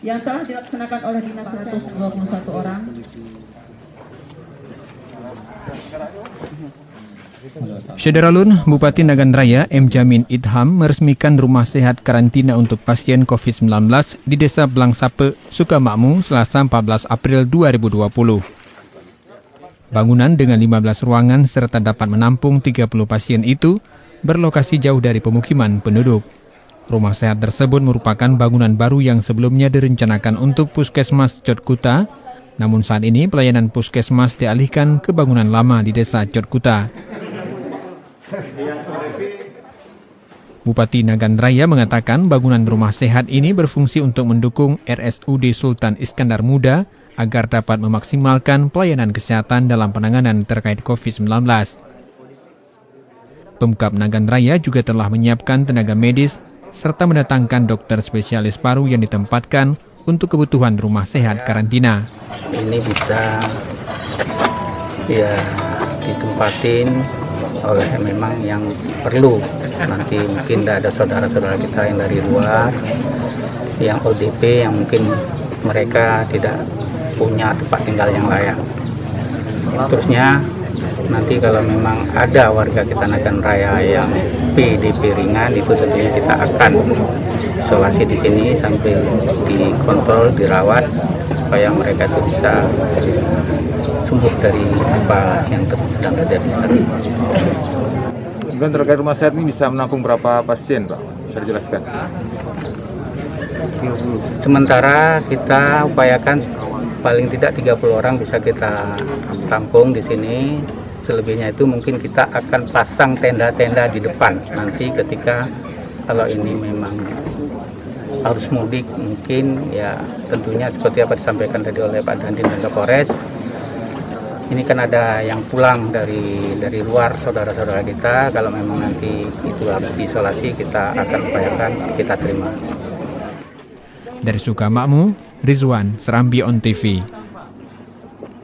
yang telah dilaksanakan oleh Dinas 121 orang. Syederalun, Bupati Nagan Raya M. Jamin Idham meresmikan rumah sehat karantina untuk pasien COVID-19 di Desa Blangsape, Sukamakmur, Selasa 14 April 2020. Bangunan dengan 15 ruangan serta dapat menampung 30 pasien itu berlokasi jauh dari pemukiman penduduk. Rumah sehat tersebut merupakan bangunan baru yang sebelumnya direncanakan untuk Puskesmas Cotkuta, namun saat ini pelayanan Puskesmas dialihkan ke bangunan lama di Desa Cotkuta. Bupati Nagan Raya mengatakan bangunan rumah sehat ini berfungsi untuk mendukung RSUD Sultan Iskandar Muda agar dapat memaksimalkan pelayanan kesehatan dalam penanganan terkait COVID-19. Pemkab Nagan Raya juga telah menyiapkan tenaga medis serta mendatangkan dokter spesialis paru yang ditempatkan untuk kebutuhan rumah sehat karantina. Ini bisa ditempatin oleh memang yang perlu. Nanti mungkin ada saudara-saudara kita yang dari luar, yang ODP, yang mungkin mereka tidak punya tempat tinggal yang layak. Terusnya nanti kalau memang ada warga kita Nagan Raya yang PDP ringan, itu tentunya kita akan isolasi di sini sambil dikontrol, dirawat supaya mereka itu bisa sembuh dari apa yang sedang terjadi. Kemudian terkait rumah sehat ini bisa menampung berapa pasien, Pak? Bisa dijelaskan? Sementara kita upayakan paling tidak 30 orang bisa kita tampung di sini. Selebihnya itu mungkin kita akan pasang tenda-tenda di depan. Nanti ketika kalau ini memang harus mudik, mungkin ya tentunya seperti apa disampaikan tadi oleh Pak Dandim dan Kapolres. Ini kan ada yang pulang dari luar saudara-saudara kita. Kalau memang nanti itu harus diisolasi, kita akan upayakan kita terima. Dari Sukamakmur, Rizwan, Serambi On TV.